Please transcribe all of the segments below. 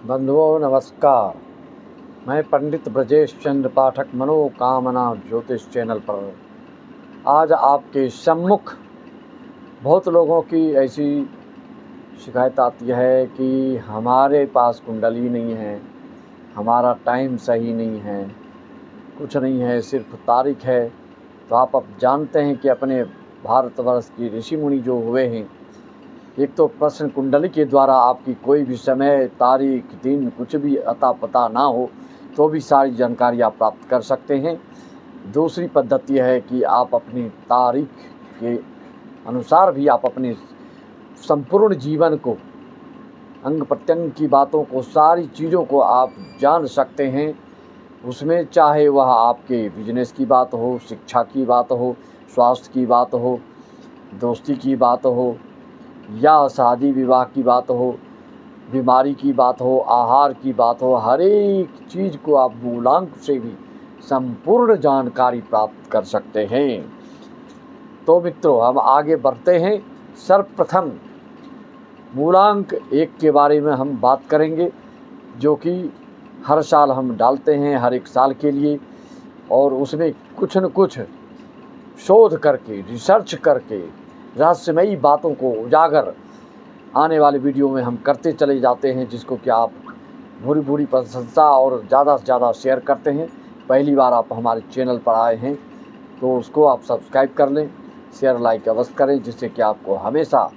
बंधुओं नमस्कार। मैं पंडित ब्रजेश चंद्र पाठक मनोकामना ज्योतिष चैनल पर आज आपके सम्मुख बहुत लोगों की ऐसी शिकायत आती है कि हमारे पास कुंडली नहीं है, हमारा टाइम सही नहीं है, कुछ नहीं है, सिर्फ तारीख है। तो आप अब जानते हैं कि अपने भारतवर्ष की ऋषि मुनि जो हुए हैं, एक तो प्रश्न कुंडली के द्वारा आपकी कोई भी समय तारीख दिन कुछ भी अता पता ना हो तो भी सारी जानकारी आप प्राप्त कर सकते हैं। दूसरी पद्धति है कि आप अपनी तारीख के अनुसार भी आप अपने संपूर्ण जीवन को, अंग प्रत्यंग की बातों को, सारी चीज़ों को आप जान सकते हैं। उसमें चाहे वह आपके बिजनेस की बात हो, शिक्षा की बात हो, स्वास्थ्य की बात हो, दोस्ती की बात हो, या शादी विवाह की बात हो, बीमारी की बात हो, आहार की बात हो, हर एक चीज़ को आप मूलांक से भी संपूर्ण जानकारी प्राप्त कर सकते हैं। तो मित्रों, हम आगे बढ़ते हैं। सर्वप्रथम मूलांक 1 के बारे में हम बात करेंगे, जो कि हर साल हम डालते हैं, हर एक साल के लिए, और उसमें कुछ न कुछ शोध करके, रिसर्च करके, रहस्यमयी बातों को उजागर आने वाले वीडियो में हम करते चले जाते हैं, जिसको कि आप भूरी भूरी प्रशंसा और ज़्यादा से ज़्यादा शेयर करते हैं। पहली बार आप हमारे चैनल पर आए हैं तो उसको आप सब्सक्राइब कर लें, शेयर लाइक अवश्य करें, जिससे कि आपको हमेशा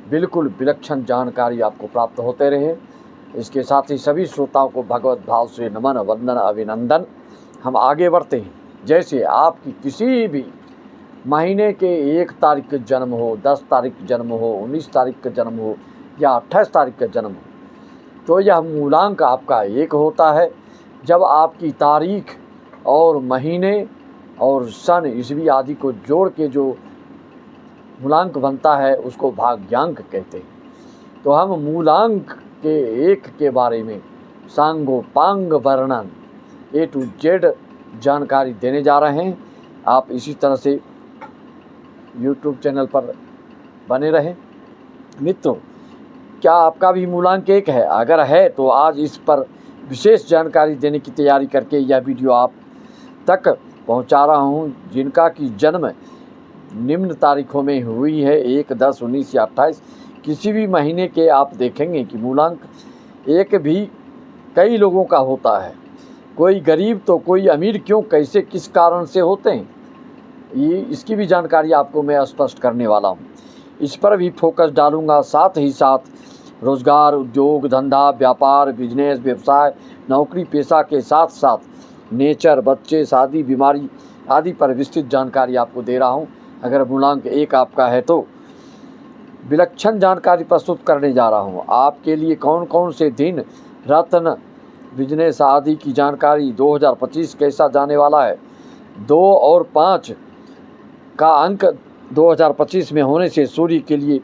बिल्कुल विलक्षण जानकारी आपको प्राप्त होते रहे। इसके साथ ही सभी श्रोताओं को भगवत भाव से नमन, वंदन, अभिनंदन। हम आगे बढ़ते हैं। जैसे आपकी किसी भी महीने के 1 तारीख का जन्म हो, 10 तारीख का जन्म हो, 19 तारीख का जन्म हो या 28 तारीख का जन्म हो, तो यह मूलांक आपका 1 होता है। जब आपकी तारीख और महीने और सन, ईस्वी आदि को जोड़ के जो मूलांक बनता है उसको भाग्यांक कहते हैं। तो हम मूलांक के 1 के बारे में सांगोपांग वर्णन A to Z जानकारी देने जा रहे हैं। आप इसी तरह से YouTube चैनल पर बने रहें। मित्रों, क्या आपका भी मूलांक 1 है? अगर है तो आज इस पर विशेष जानकारी देने की तैयारी करके यह वीडियो आप तक पहुंचा रहा हूं। जिनका कि जन्म निम्न तारीखों में हुई है, 1, 10, 19 या 28, किसी भी महीने के आप देखेंगे कि मूलांक 1 भी कई लोगों का होता है। कोई गरीब तो कोई अमीर, क्यों, कैसे, किस कारण से होते हैं, ये इसकी भी जानकारी आपको मैं स्पष्ट करने वाला हूँ। इस पर भी फोकस डालूंगा। साथ ही साथ रोज़गार, उद्योग, धंधा, व्यापार, बिजनेस, व्यवसाय, नौकरी पेशा के साथ साथ नेचर, बच्चे, शादी, बीमारी आदि पर विस्तृत जानकारी आपको दे रहा हूँ। अगर मूलांक 1 आपका है तो विलक्षण जानकारी प्रस्तुत करने जा रहा हूँ। आपके लिए कौन कौन से दिन, रत्न, बिजनेस आदि की जानकारी 2025 कैसा जाने वाला है। 2 और 5 का अंक 2025 में होने से सूर्य के लिए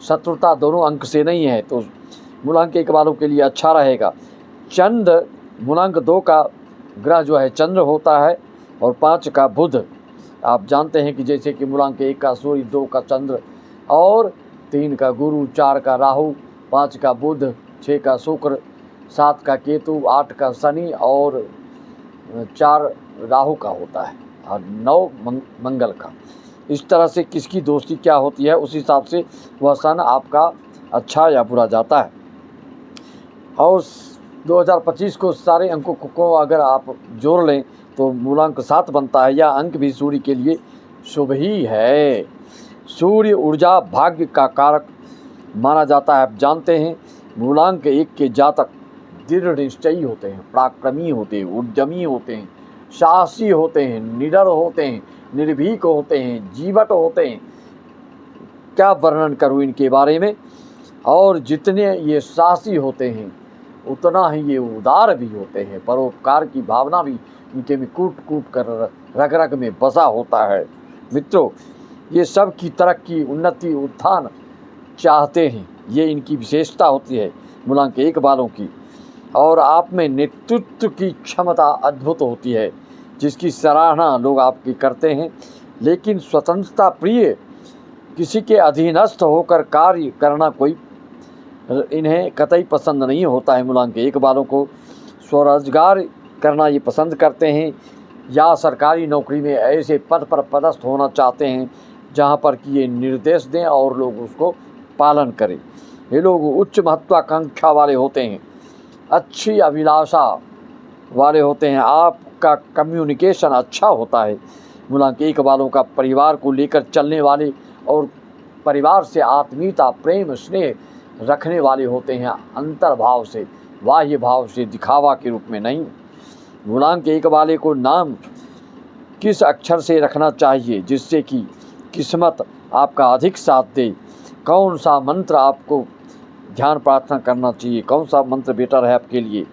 शत्रुता दोनों अंक से नहीं है, तो मूलांक 1 वालों के लिए अच्छा रहेगा। चंद्र, मूलांक 2 का ग्रह जो है चंद्र होता है और 5 का बुध। आप जानते हैं कि जैसे कि मूलांक 1 का सूर्य, 2 का चंद्र और 3 का गुरु, 4 का राहु, 5 का बुध, 6 का शुक्र, 7 का केतु, 8 का शनि और 4 राहु का होता है और 9 मंगल का। इस तरह से किसकी दोस्ती क्या होती है, उस हिसाब से वह सन आपका अच्छा या बुरा जाता है। और 2025 को सारे अंकों को अगर आप जोड़ लें तो मूलांक 7 बनता है। यह अंक भी सूर्य के लिए शुभ ही है। सूर्य ऊर्जा, भाग्य का कारक माना जाता है। आप जानते हैं मूलांक 1 के जातक दृढ़ निश्चयी होते हैं, पराक्रमी होते हैं, उद्यमी होते हैं, साहसी होते हैं, निडर होते हैं, निर्भीक होते हैं, जीवट होते हैं। क्या वर्णन करूं इनके बारे में। और जितने ये साहसी होते हैं उतना ही ये उदार भी होते हैं। परोपकार की भावना भी इनके में कूट कूट कर रग रग में बसा होता है। मित्रों, ये सब की तरक्की, उन्नति, उत्थान चाहते हैं। ये इनकी विशेषता होती है मूलांक 1 वालों की। और आप में नेतृत्व की क्षमता अद्भुत होती है, जिसकी सराहना लोग आपकी करते हैं। लेकिन स्वतंत्रता प्रिय, किसी के अधीनस्थ होकर कार्य करना कोई इन्हें कतई पसंद नहीं होता है। मूलांक 1 वालों को स्वरोजगार करना ये पसंद करते हैं या सरकारी नौकरी में ऐसे पद पर पदस्थ होना चाहते हैं जहाँ पर कि ये निर्देश दें और लोग उसको पालन करें। ये लोग उच्च महत्वाकांक्षा वाले होते हैं, अच्छी अभिलाषा वाले होते हैं, आपका कम्युनिकेशन अच्छा होता है। मूलांक 1 वालों का परिवार को लेकर चलने वाले और परिवार से आत्मीयता, प्रेम, स्नेह रखने वाले होते हैं, अंतर्भाव से, बाह्य भाव से, दिखावा के रूप में नहीं। मूलांक 1 वाले को नाम किस अक्षर से रखना चाहिए जिससे कि किस्मत आपका अधिक साथ दे? कौन सा मंत्र आपको ध्यान प्रार्थना करना चाहिए? कौन सा मंत्र बेटर है आपके लिए?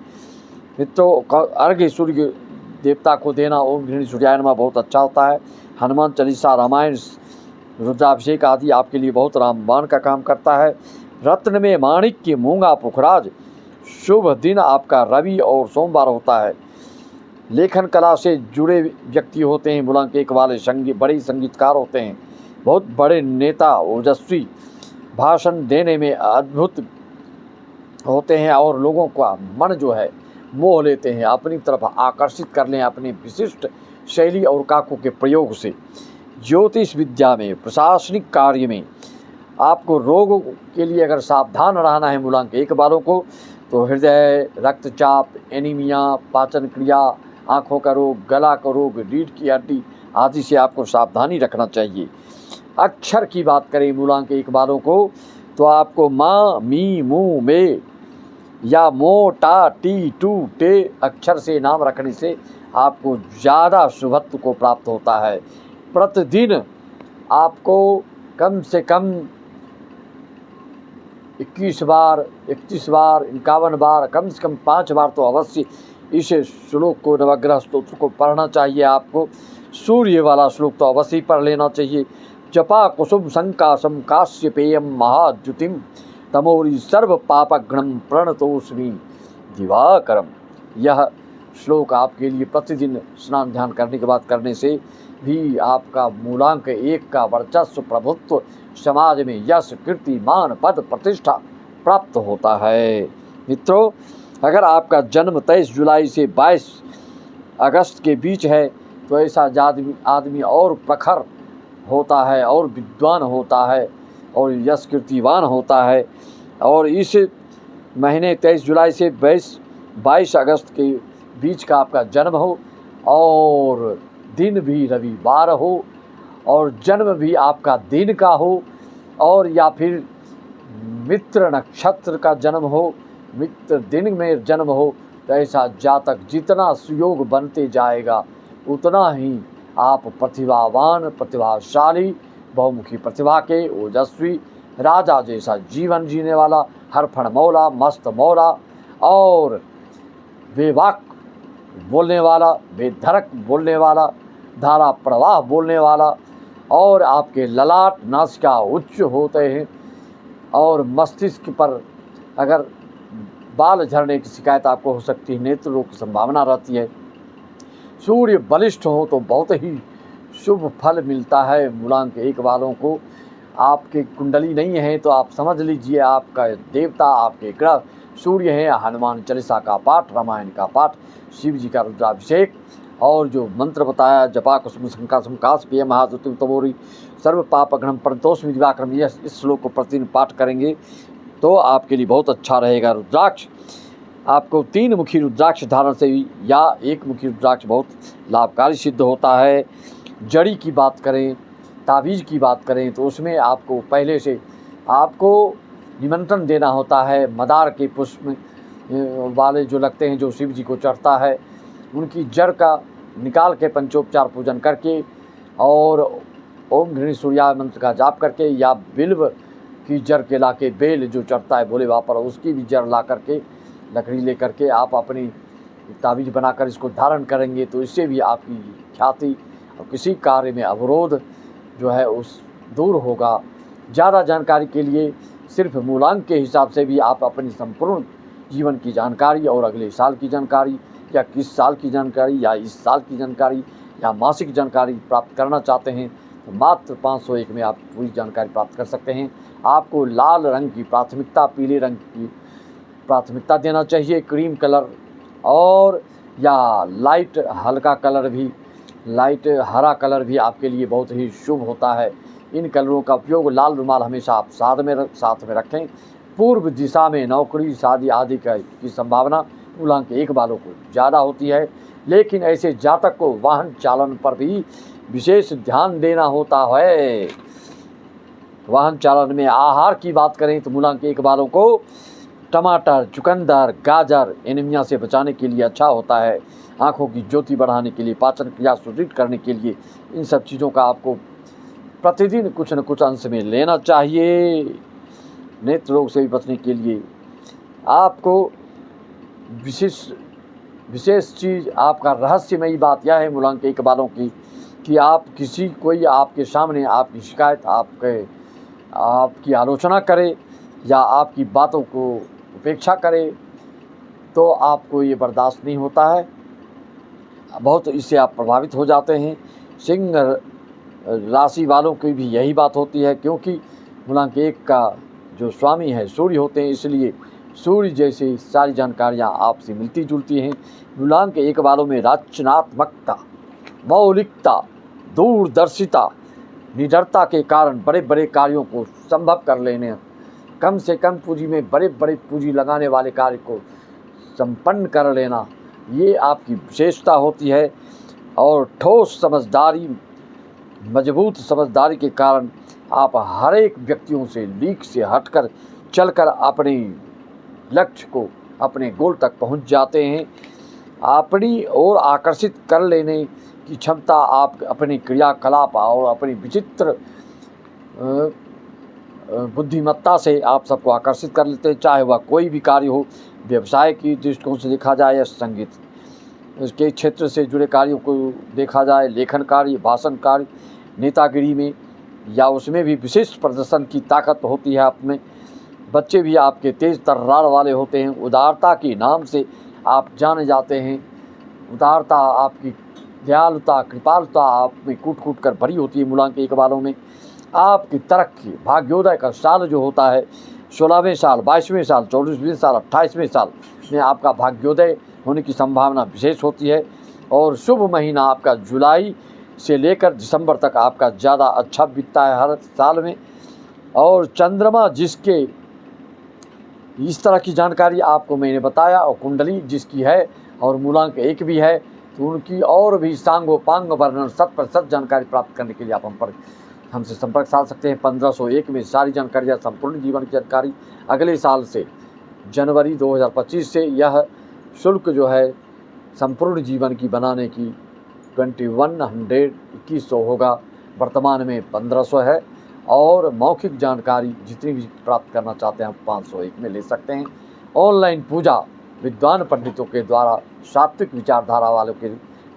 मित्रों, अर्घ्य सूर्य देवता को देना ओम गृहिणी सूर्याय नमः बहुत अच्छा होता है। हनुमान चालीसा, रामायण, रुद्राभिषेक आदि आपके लिए बहुत रामबाण का काम करता है। रत्न में माणिक्य, मूंगा, पुखराज। शुभ दिन आपका रवि और सोमवार होता है। लेखन कला से जुड़े व्यक्ति होते हैं मूलांक 1 वाले, बड़े संगीतकार होते हैं, बहुत बड़े नेता, ओजस्वी, भाषण देने में अद्भुत होते हैं और लोगों का मन जो है मोह लेते हैं, अपनी तरफ आकर्षित कर लें अपने विशिष्ट शैली और काकों के प्रयोग से। ज्योतिष विद्या में, प्रशासनिक कार्य में आपको रोगों के लिए अगर सावधान रहना है मूलांक 1 वालों को, तो हृदय, रक्तचाप, एनीमिया, पाचन क्रिया, आँखों का रोग, गला का रोग, रीढ़ की हड्डी आदि से आपको सावधानी रखना चाहिए। अक्षर की बात करें मूलांक 1 वालों को, तो आपको माँ, मी, मू, मे या मो, टा, टी, टू, टे अक्षर से नाम रखने से आपको ज़्यादा शुभत्व को प्राप्त होता है। प्रतिदिन आपको कम से कम 21 बार, 31 बार, 51 बार, कम से कम 5 बार तो अवश्य इस श्लोक को, नवग्रह स्तोत्र को पढ़ना चाहिए। आपको सूर्य वाला श्लोक तो अवश्य पढ़ लेना चाहिए। जपा कुसुम संकाशम काश्यपेयम महाद्युतिम तमोरी सर्व पापघ्नम प्रणतोस्मि दिवाकरम। यह श्लोक आपके लिए प्रतिदिन स्नान ध्यान करने के बाद करने से भी आपका मूलांक 1 का वर्चस्व, प्रभुत्व, समाज में यश, कीर्ति, मान, पद, प्रतिष्ठा प्राप्त होता है। मित्रों, अगर आपका जन्म 23 जुलाई से 22 अगस्त के बीच है तो ऐसा आदमी और प्रखर होता है और विद्वान होता है और यश कीर्तिवान होता है। और इस महीने 23 जुलाई से 22 अगस्त के बीच का आपका जन्म हो और दिन भी रविवार हो और जन्म भी आपका दिन का हो और या फिर मित्र नक्षत्र का जन्म हो, मित्र दिन में जन्म हो, तो ऐसा जातक जितना सुयोग बनते जाएगा उतना ही आप प्रतिभावान, प्रतिभाशाली, बहुमुखी प्रतिभा के ओजस्वी, राजा जैसा जीवन जीने वाला, हरफण मौला, मस्त मौला और बेबाक बोलने वाला, बेधड़क बोलने वाला, धारा प्रवाह बोलने वाला और आपके ललाट, नासिका उच्च होते हैं और मस्तिष्क पर अगर बाल झड़ने की शिकायत आपको हो सकती है, नेत्र रोग की संभावना रहती है। सूर्य बलिष्ठ हो तो बहुत ही शुभ फल मिलता है मूलांक 1 वालों को। आपकी कुंडली नहीं है तो आप समझ लीजिए आपका देवता, आपके ग्रह सूर्य हैं। हनुमान चालीसा का पाठ, रामायण का पाठ, शिव जी का रुद्राभिषेक और जो मंत्र बताया जपा कुसुम संकाशम काश्यपेयम महाद्युतिम तमोरी सर्व पापघ्नम प्रणतोस्मि दिवाकरम, इस श्लोक को प्रतिदिन पाठ करेंगे तो आपके लिए बहुत अच्छा रहेगा। रुद्राक्ष, आपको 3 मुखी रुद्राक्ष धारण से या 1 मुखी रुद्राक्ष बहुत लाभकारी सिद्ध होता है। जड़ी की बात करें, ताबीज़ की बात करें तो उसमें आपको पहले से आपको निमंत्रण देना होता है। मदार के पुष्प वाले जो लगते हैं, जो शिव जी को चढ़ता है, उनकी जड़ का निकाल के पंचोपचार पूजन करके और ओम गृहिणी सूर्याय मंत्र का जाप करके या बिल्व की जड़ के ला के, बेल जो चढ़ता है भोले बाबा पर उसकी भी जड़ ला करके, लकड़ी ले करके आप अपनी ताबीज़ बनाकर इसको धारण करेंगे तो इससे भी आपकी ख्याति और किसी कार्य में अवरोध जो है उस दूर होगा। ज़्यादा जानकारी के लिए सिर्फ मूलांक के हिसाब से भी आप अपनी संपूर्ण जीवन की जानकारी और अगले साल की जानकारी या किस साल की जानकारी या इस साल की जानकारी या मासिक जानकारी प्राप्त करना चाहते हैं तो मात्र 501 में आप पूरी जानकारी प्राप्त कर सकते हैं। आपको लाल रंग की प्राथमिकता, पीले रंग की प्राथमिकता देना चाहिए, क्रीम कलर और या लाइट हल्का कलर भी, लाइट हरा कलर भी आपके लिए बहुत ही शुभ होता है। इन कलरों का उपयोग, लाल रुमाल हमेशा आप साथ में रखें। पूर्व दिशा में नौकरी, शादी आदि की संभावना मूलांक 1 वालों को ज़्यादा होती है, लेकिन ऐसे जातक को वाहन चालन पर भी विशेष ध्यान देना होता है। वाहन चालन में आहार की बात करें तो मूलांक 1 वालों को टमाटर, चुकंदर, गाजर एनीमिया से बचाने के लिए अच्छा होता है। आँखों की ज्योति बढ़ाने के लिए, पाचन क्रिया सुदृढ़ करने के लिए इन सब चीज़ों का आपको प्रतिदिन कुछ न कुछ अंश में लेना चाहिए। नेत्र रोग से भी बचने के लिए आपको विशेष चीज़, आपका रहस्यमयी बात यह है मूलांक 1 वालों की कि आप कोई आपके सामने आपकी शिकायत, आपकी आलोचना करे या आपकी बातों को उपेक्षा करे तो आपको ये बर्दाश्त नहीं होता है, बहुत इससे आप प्रभावित हो जाते हैं। सिंह राशि वालों की भी यही बात होती है, क्योंकि मूलांक 1 का जो स्वामी है सूर्य होते हैं, इसलिए सूर्य जैसी सारी जानकारियाँ आपसे मिलती जुलती हैं। मूलांक 1 वालों में रचनात्मकता, मौलिकता, दूरदर्शिता, निडरता के कारण बड़े बड़े कार्यों को संभव कर लेने, कम से कम पूंजी में बड़े बड़े पूंजी लगाने वाले कार्य को संपन्न कर लेना, ये आपकी विशेषता होती है। और ठोस समझदारी, मजबूत समझदारी के कारण आप हर एक व्यक्तियों से लीक से हटकर चलकर अपने लक्ष्य को, अपने गोल तक पहुंच जाते हैं। अपनी ओर आकर्षित कर लेने की क्षमता आप अपनी क्रियाकलाप और अपनी विचित्र बुद्धिमत्ता से आप सबको आकर्षित कर लेते हैं, चाहे वह कोई भी कार्य हो, व्यवसाय की दृष्टिकोण से देखा जाए या संगीत के क्षेत्र से जुड़े कार्यों को देखा जाए, लेखन कार्य, भाषण कार्य, नेतागिरी में या उसमें भी विशेष प्रदर्शन की ताकत होती है आप में। बच्चे भी आपके तेज तर्रार वाले होते हैं। उदारता के नाम से आप जाने जाते हैं। उदारता, आपकी दयालुता, कृपालुता आप में कूट कूट कर भरी होती है। मूलांक 1 वालों में आपकी तरक्की, भाग्योदय का साल जो होता है, 16वें साल, 22वें साल, 24वें साल, 28वें साल में आपका भाग्योदय होने की संभावना विशेष होती है। और शुभ महीना आपका जुलाई से लेकर दिसंबर तक आपका ज़्यादा अच्छा बीतता है हर साल में। और चंद्रमा जिसके, इस तरह की जानकारी आपको मैंने बताया, और कुंडली जिसकी है और मूलांक 1 भी है, तो उनकी और भी सांगोपांग वर्णन 100% जानकारी प्राप्त करने के लिए आप हमसे संपर्क साध सकते हैं। 1501 में सारी जानकारियाँ, संपूर्ण जीवन की जानकारी अगले साल से जनवरी 2025 से यह शुल्क जो है संपूर्ण जीवन की बनाने की 2100 होगा, वर्तमान में 1500 है। और मौखिक जानकारी जितनी भी प्राप्त करना चाहते हैं आप 501 में ले सकते हैं। ऑनलाइन पूजा विद्वान पंडितों के द्वारा सात्विक विचारधारा वालों के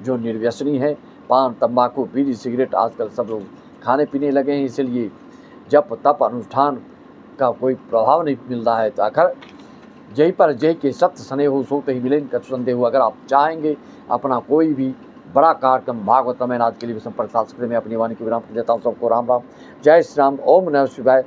जो निर्व्यसनी है, पान, तंबाकू, बीड़ी, सिगरेट आजकल सब लोग खाने पीने लगे हैं, इसलिए जप तप अनुष्ठान का कोई प्रभाव नहीं मिल रहा है। तो आखिर जय पर जय के सत्य स्नेह हो सोते ही मिलें का संदेह हो। अगर आप चाहेंगे अपना कोई भी बड़ा कार्यक्रम भागवत रामायण आज के लिए भी संपर्क साध सकते हैं। मैं अपनी वाणी को विराम देता हूँ। सबको राम राम, जय श्री राम, ओम नमः शिवाय।